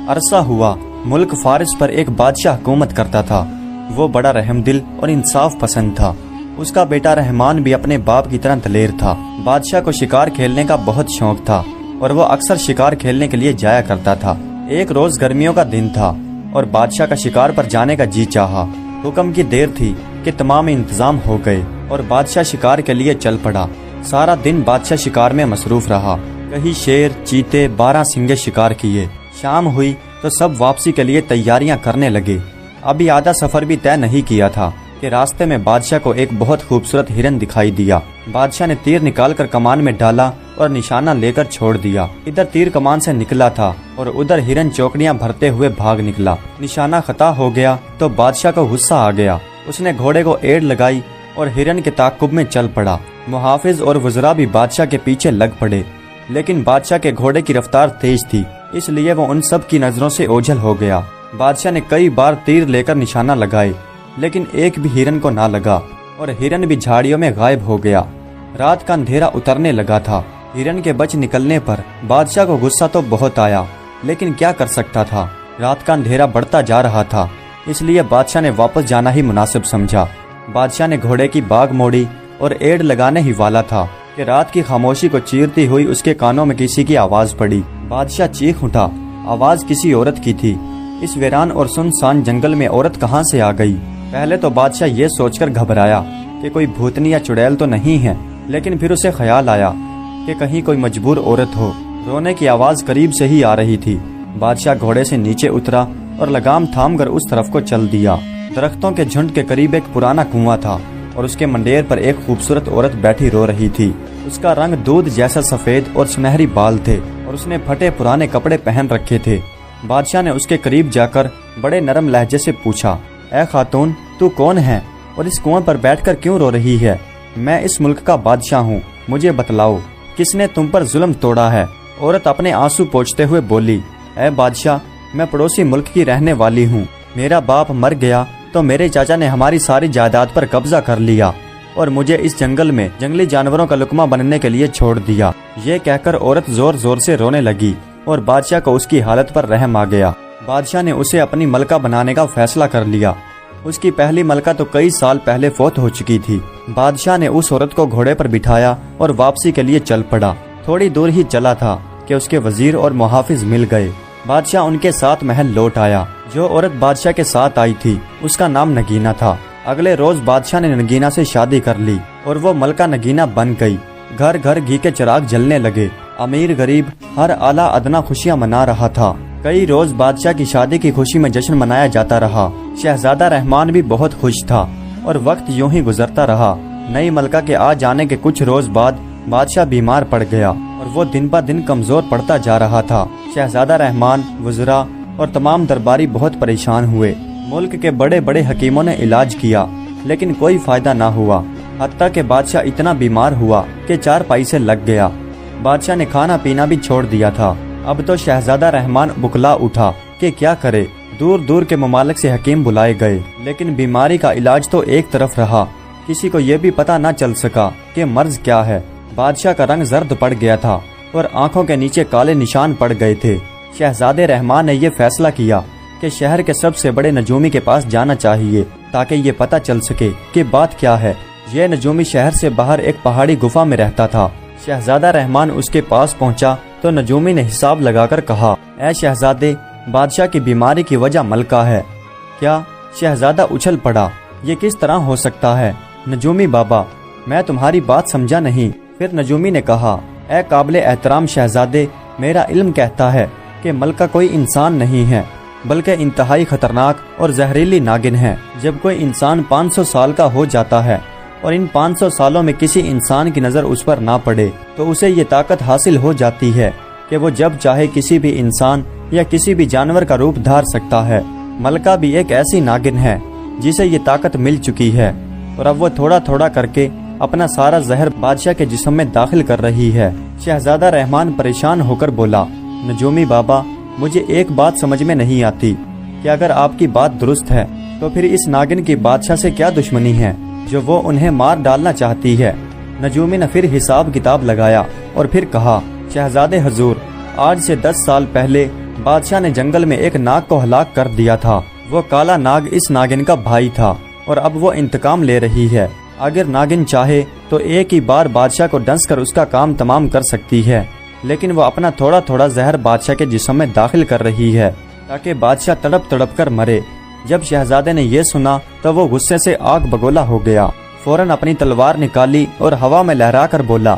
عرصہ ہوا ملک فارس پر ایک بادشاہ حکومت کرتا تھا۔ وہ بڑا رحم دل اور انصاف پسند تھا۔ اس کا بیٹا رحمان بھی اپنے باپ کی طرح دلیر تھا۔ بادشاہ کو شکار کھیلنے کا بہت شوق تھا اور وہ اکثر شکار کھیلنے کے لیے جایا کرتا تھا۔ ایک روز گرمیوں کا دن تھا اور بادشاہ کا شکار پر جانے کا جی چاہا۔ حکم کی دیر تھی کہ تمام انتظام ہو گئے اور بادشاہ شکار کے لیے چل پڑا۔ سارا دن بادشاہ شکار میں مصروف رہا۔ کہیں شیر، چیتے، 12 سنگے شکار کیے۔ شام ہوئی تو سب واپسی کے لیے تیاریاں کرنے لگے۔ ابھی آدھا سفر بھی طے نہیں کیا تھا کہ راستے میں بادشاہ کو ایک بہت خوبصورت ہرن دکھائی دیا۔ بادشاہ نے تیر نکال کر کمان میں ڈالا اور نشانہ لے کر چھوڑ دیا۔ ادھر تیر کمان سے نکلا تھا اور ادھر ہرن چوکڑیاں بھرتے ہوئے بھاگ نکلا۔ نشانہ خطا ہو گیا تو بادشاہ کو غصہ آ گیا۔ اس نے گھوڑے کو ایڑ لگائی اور ہرن کے تعاقب میں چل پڑا۔ محافظ اور وزراء بھی بادشاہ کے پیچھے لگ پڑے، لیکن بادشاہ کے گھوڑے کی رفتار تیز تھی، اس لیے وہ ان سب کی نظروں سے اوجھل ہو گیا۔ بادشاہ نے کئی بار تیر لے کر نشانہ لگائے، لیکن ایک بھی ہرن کو نہ لگا اور ہرن بھی جھاڑیوں میں غائب ہو گیا۔ رات کا اندھیرا اترنے لگا تھا۔ ہرن کے بچ نکلنے پر بادشاہ کو غصہ تو بہت آیا، لیکن کیا کر سکتا تھا؟ رات کا اندھیرا بڑھتا جا رہا تھا، اس لیے بادشاہ نے واپس جانا ہی مناسب سمجھا۔ بادشاہ نے گھوڑے کی باگ موڑی اور ایڑ لگانے ہی والا تھا کہ رات کی خاموشی کو چیرتی ہوئی اس کے کانوں میں کسی کی آواز پڑی۔ بادشاہ چیخ اٹھا۔ آواز کسی عورت کی تھی۔ اس ویران اور سنسان جنگل میں عورت کہاں سے آ گئی؟ پہلے تو بادشاہ یہ سوچ کر گھبرایا کہ کوئی بھوتنی یا چڑیل تو نہیں ہے، لیکن پھر اسے خیال آیا کہ کہیں کوئی مجبور عورت ہو۔ رونے کی آواز قریب سے ہی آ رہی تھی۔ بادشاہ گھوڑے سے نیچے اترا اور لگام تھام کر اس طرف کو چل دیا۔ درختوں کے جھنڈ کے قریب ایک پرانا کنواں تھا اور اس کے منڈیر پر ایک خوبصورت عورت بیٹھی رو رہی تھی۔ اس کا رنگ دودھ جیسا سفید اور سنہری بال تھے اور اس نے پھٹے پرانے کپڑے پہن رکھے تھے۔ بادشاہ نے اس کے قریب جا کر بڑے نرم لہجے سے پوچھا، اے خاتون، تو کون ہے اور اس کنواں پر بیٹھ کر کیوں رو رہی ہے؟ میں اس ملک کا بادشاہ ہوں، مجھے بتلاؤ کس نے تم پر ظلم توڑا ہے؟ عورت اپنے آنسو پوچھتے ہوئے بولی، اے بادشاہ، میں پڑوسی ملک کی رہنے والی ہوں۔ میرا باپ مر گیا تو میرے چاچا نے ہماری ساری جائیداد پر قبضہ کر لیا اور مجھے اس جنگل میں جنگلی جانوروں کا لقمہ بننے کے لیے چھوڑ دیا۔ یہ کہہ کر عورت زور زور سے رونے لگی اور بادشاہ کو اس کی حالت پر رحم آ گیا۔ بادشاہ نے اسے اپنی ملکہ بنانے کا فیصلہ کر لیا۔ اس کی پہلی ملکہ تو کئی سال پہلے فوت ہو چکی تھی۔ بادشاہ نے اس عورت کو گھوڑے پر بٹھایا اور واپسی کے لیے چل پڑا۔ تھوڑی دور ہی چلا تھا کہ اس کے وزیر اور محافظ مل گئے۔ بادشاہ ان کے ساتھ محل لوٹ آیا۔ جو عورت بادشاہ کے ساتھ آئی تھی اس کا نام نگینہ تھا۔ اگلے روز بادشاہ نے نگینہ سے شادی کر لی اور وہ ملکہ نگینہ بن گئی۔ گھر گھر گھی کے چراغ جلنے لگے۔ امیر غریب ہر اعلیٰ ادنا خوشیاں منا رہا تھا۔ کئی روز بادشاہ کی شادی کی خوشی میں جشن منایا جاتا رہا۔ شہزادہ رحمان بھی بہت خوش تھا اور وقت یوں ہی گزرتا رہا۔ نئی ملکہ کے آ جانے کے کچھ روز بعد بادشاہ بیمار پڑ گیا اور وہ دن بہ دن کمزور پڑتا جا رہا تھا۔ شہزادہ رحمان، وزراء اور تمام درباری بہت پریشان ہوئے۔ ملک کے بڑے بڑے حکیموں نے علاج کیا، لیکن کوئی فائدہ نہ ہوا، حتیٰ کہ بادشاہ اتنا بیمار ہوا کہ چارپائی سے لگ گیا۔ بادشاہ نے کھانا پینا بھی چھوڑ دیا تھا۔ اب تو شہزادہ رحمان بکلا اٹھا کہ کیا کرے۔ دور دور کے ممالک سے حکیم بلائے گئے، لیکن بیماری کا علاج تو ایک طرف رہا، کسی کو یہ بھی پتہ نہ چل سکا کہ مرض کیا ہے۔ بادشاہ کا رنگ زرد پڑ گیا تھا اور آنکھوں کے نیچے کالے نشان پڑ گئے تھے۔ شہزادے رحمان نے یہ فیصلہ کیا کہ شہر کے سب سے بڑے نجومی کے پاس جانا چاہیے تاکہ یہ پتہ چل سکے کہ بات کیا ہے۔ یہ نجومی شہر سے باہر ایک پہاڑی گفا میں رہتا تھا۔ شہزادہ رحمان اس کے پاس پہنچا تو نجومی نے حساب لگا کر کہا، اے شہزادے، بادشاہ کی بیماری کی وجہ ملکہ ہے۔ کیا؟ شہزادہ اچھل پڑا، یہ کس طرح ہو سکتا ہے؟ نجومی بابا، میں تمہاری بات سمجھا نہیں۔ پھر نجومی نے کہا، اے قابل احترام شہزادے، میرا علم کہتا ہے کہ ملکہ کوئی انسان نہیں ہے بلکہ انتہائی خطرناک اور زہریلی ناگن ہے۔ جب کوئی انسان 500 سال کا ہو جاتا ہے اور ان 500 سالوں میں کسی انسان کی نظر اس پر نہ پڑے تو اسے یہ طاقت حاصل ہو جاتی ہے کہ وہ جب چاہے کسی بھی انسان یا کسی بھی جانور کا روپ دھار سکتا ہے۔ ملکہ بھی ایک ایسی ناگن ہے جسے یہ طاقت مل چکی ہے اور اب وہ تھوڑا تھوڑا کر کے اپنا سارا زہر بادشاہ کے جسم میں داخل کر رہی ہے۔ شہزادہ رحمان پریشان ہو کر بولا، نجومی بابا، مجھے ایک بات سمجھ میں نہیں آتی کہ اگر آپ کی بات درست ہے تو پھر اس ناگن کی بادشاہ سے کیا دشمنی ہے جو وہ انہیں مار ڈالنا چاہتی ہے۔ نجومی نے پھر حساب کتاب لگایا اور پھر کہا، شہزادے حضور، آج سے 10 سال پہلے بادشاہ نے جنگل میں ایک ناگ کو ہلاک کر دیا تھا۔ وہ کالا ناگ اس ناگن کا بھائی تھا اور اب وہ انتقام لے رہی ہے۔ اگر ناگن چاہے تو ایک ہی بار بادشاہ کو ڈنس کر اس کا کام تمام کر سکتی ہے، لیکن وہ اپنا تھوڑا تھوڑا زہر بادشاہ کے جسم میں داخل کر رہی ہے تاکہ بادشاہ تڑپ تڑپ کر مرے۔ جب شہزادے نے یہ سنا تو وہ غصے سے آگ بگولا ہو گیا۔ فوراً اپنی تلوار نکالی اور ہوا میں لہرا کر بولا،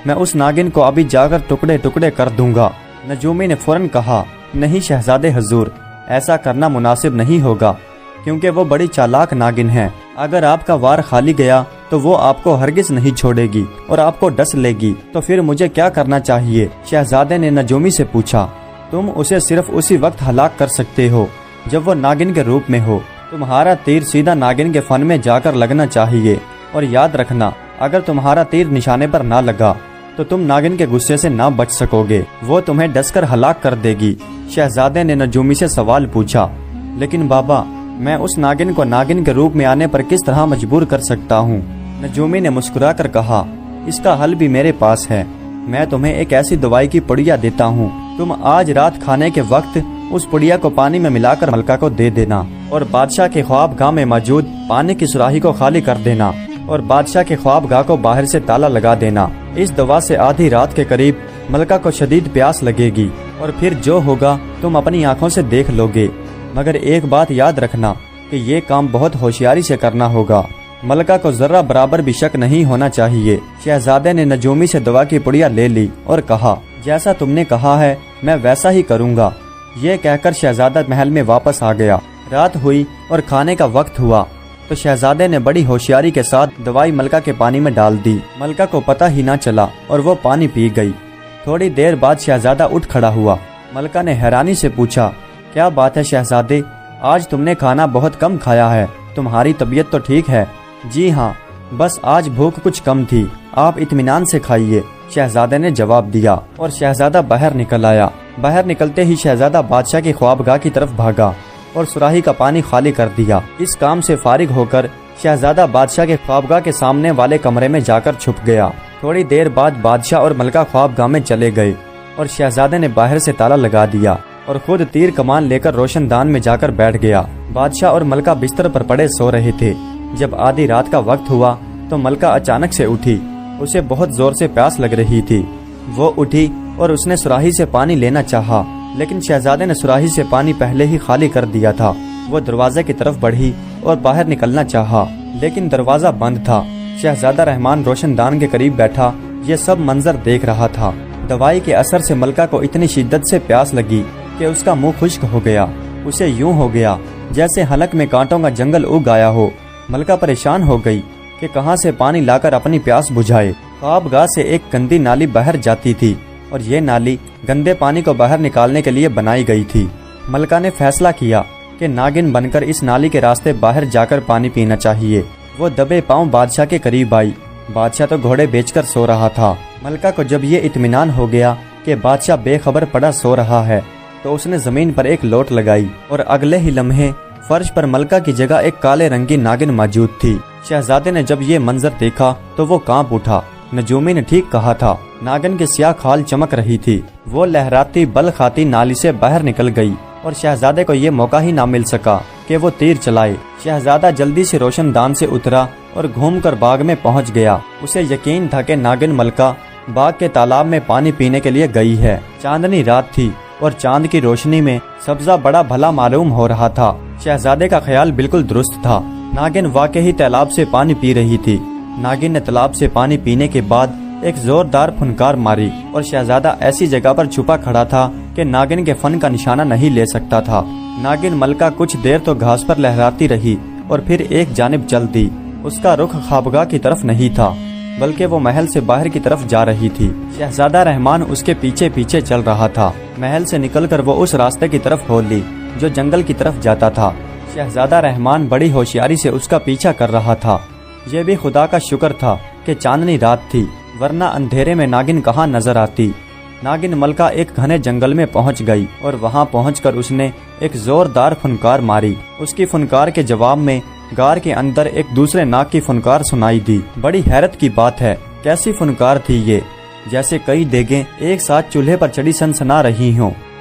میں اس ناگن کو ابھی جا کر ٹکڑے ٹکڑے کر دوں گا۔ نجومی نے فوراً کہا، نہیں شہزادے حضور، ایسا کرنا مناسب نہیں ہوگا کیونکہ وہ بڑی چالاک ناگن ہے۔ اگر آپ کا وار خالی گیا تو وہ آپ کو ہرگز نہیں چھوڑے گی اور آپ کو ڈس لے گی۔ تو پھر مجھے کیا کرنا چاہیے؟ شہزادے نے نجومی سے پوچھا۔ تم اسے صرف اسی وقت ہلاک کر سکتے ہو جب وہ ناگن کے روپ میں ہو۔ تمہارا تیر سیدھا ناگن کے فن میں جا کر لگنا چاہیے، اور یاد رکھنا اگر تمہارا تیر نشانے پر نہ لگا تو تم ناگن کے غصے سے نہ بچ سکو گے، وہ تمہیں ڈس کر ہلاک کر دے گی۔ شہزادے نے نجومی سے سوال پوچھا، لیکن بابا میں اس ناگن کو ناگن کے روپ میں آنے پر کس طرح مجبور کر سکتا ہوں؟ نجومی نے مسکرا کر کہا، اس کا حل بھی میرے پاس ہے۔ میں تمہیں ایک ایسی دوائی کی پڑیا دیتا ہوں، تم آج رات کھانے کے وقت اس پڑیا کو پانی میں ملا کر ملکہ کو دے دینا اور بادشاہ کے خواب گاہ میں موجود پانی کی سراہی کو خالی کر دینا اور بادشاہ کے خواب گاہ کو باہر سے تالا لگا دینا۔ اس دوا سے آدھی رات کے قریب ملکہ کو شدید پیاس لگے گی اور پھر جو ہوگا تم اپنی آنکھوں سے دیکھ لو گے، مگر ایک بات یاد رکھنا کہ یہ کام بہت ہوشیاری سے کرنا ہوگا۔ ملکہ کو ذرہ برابر بھی شک نہیں ہونا چاہیے۔ شہزادے نے نجومی سے دوا کی پڑیا لے لی اور کہا، جیسا تم نے کہا ہے میں ویسا ہی کروں گا۔ یہ کہہ کر شہزادہ محل میں واپس آ گیا۔ رات ہوئی اور کھانے کا وقت ہوا تو شہزادے نے بڑی ہوشیاری کے ساتھ دوائی ملکہ کے پانی میں ڈال دی۔ ملکہ کو پتہ ہی نہ چلا اور وہ پانی پی گئی۔ تھوڑی دیر بعد شہزادہ اٹھ کھڑا ہوا۔ ملکہ نے حیرانی سے پوچھا، کیا بات ہے شہزادے، آج تم نے کھانا بہت کم کھایا ہے، تمہاری طبیعت تو ٹھیک ہے؟ جی ہاں، بس آج بھوک کچھ کم تھی، آپ اطمینان سے کھائیے، شہزادے نے جواب دیا اور شہزادہ باہر نکل آیا۔ باہر نکلتے ہی شہزادہ بادشاہ کی خوابگاہ کی طرف بھاگا اور سراہی کا پانی خالی کر دیا۔ اس کام سے فارغ ہو کر شہزادہ بادشاہ کے خوابگاہ کے سامنے والے کمرے میں جا کر چھپ گیا۔ تھوڑی دیر بعد بادشاہ اور ملکہ خوابگاہ میں چلے گئے اور شہزادے نے باہر سے تالا لگا دیا اور خود تیر کمان لے کر روشن دان میں جا کر بیٹھ گیا۔ بادشاہ اور ملکہ بستر پر پڑے سو رہے تھے۔ جب آدھی رات کا وقت ہوا تو ملکہ اچانک سے اٹھی، اسے بہت زور سے پیاس لگ رہی تھی۔ وہ اٹھی اور اس نے سراہی سے پانی لینا چاہا، لیکن شہزادے نے سراہی سے پانی پہلے ہی خالی کر دیا تھا۔ وہ دروازے کی طرف بڑھی اور باہر نکلنا چاہا، لیکن دروازہ بند تھا۔ شہزادہ رحمان روشن دان کے قریب بیٹھا یہ سب منظر دیکھ رہا تھا۔ دوائی کے اثر سے ملکہ کو اتنی شدت سے پیاس لگی کہ اس کا منہ خشک ہو گیا۔ اسے یوں ہو گیا جیسے حلق میں کانٹوں کا جنگل اگ آیا ہو۔ ملکہ پریشان ہو گئی کہ کہاں سے پانی لا کر اپنی پیاس بجھائے۔ خوابگاہ سے ایک گندی نالی باہر جاتی تھی اور یہ نالی گندے پانی کو باہر نکالنے کے لیے بنائی گئی تھی۔ ملکہ نے فیصلہ کیا کہ ناگن بن کر اس نالی کے راستے باہر جا کر پانی پینا چاہیے۔ وہ دبے پاؤں بادشاہ کے قریب آئی۔ بادشاہ تو گھوڑے بیچ کر سو رہا تھا۔ ملکہ کو جب یہ اطمینان ہو گیا کہ بادشاہ بے خبر پڑا سو رہا ہے تو اس نے زمین پر ایک لوٹ لگائی اور اگلے ہی لمحے فرش پر ملکہ کی جگہ ایک کالے رنگ کی ناگن موجود تھی۔ شہزادے نے جب یہ منظر دیکھا تو وہ کانپ اٹھا۔ نجومی نے ٹھیک کہا تھا، ناگن کی سیاہ کھال چمک رہی تھی۔ وہ لہراتی بل کھاتی نالی سے باہر نکل گئی اور شہزادے کو یہ موقع ہی نہ مل سکا کہ وہ تیر چلائے۔ شہزادہ جلدی سے روشن دان سے اترا اور گھوم کر باغ میں پہنچ گیا۔ اسے یقین تھا کہ ناگن ملکہ باغ کے تالاب میں پانی پینے کے لیے گئی ہے۔ چاندنی رات تھی اور چاند کی روشنی میں سبزہ بڑا بھلا معلوم ہو رہا تھا۔ شہزادے کا خیال بالکل درست تھا، ناگن واقعی تالاب سے پانی پی رہی تھی۔ ناگن نے تالاب سے پانی پینے کے بعد ایک زوردار پھنکار ماری اور شہزادہ ایسی جگہ پر چھپا کھڑا تھا کہ ناگن کے فن کا نشانہ نہیں لے سکتا تھا۔ ناگن ملکہ کچھ دیر تو گھاس پر لہراتی رہی اور پھر ایک جانب چل دی۔ اس کا رخ خوابگاہ کی طرف نہیں تھا بلکہ وہ محل سے باہر کی طرف جا رہی تھی۔ شہزادہ رحمان اس کے پیچھے پیچھے چل رہا تھا۔ محل سے نکل کر وہ اس راستے کی طرف ہو لی جو جنگل کی طرف جاتا تھا۔ شہزادہ رحمان بڑی ہوشیاری سے اس کا پیچھا کر رہا تھا۔ یہ بھی خدا کا شکر تھا کہ چاندنی رات تھی، ورنہ اندھیرے میں ناگن کہاں نظر آتی۔ ناگن ملکہ ایک گھنے جنگل میں پہنچ گئی اور وہاں پہنچ کر اس نے ایک زوردار فنکار ماری۔ اس کی فنکار کے جواب میں غار کے اندر ایک دوسرے ناگ کی فنکار سنائی دی۔ بڑی حیرت کی بات ہے، کیسی فنکار تھی یہ، جیسے کئی دیگیں ایک ساتھ چولہے پر چڑھی سنسنا رہی ہوں۔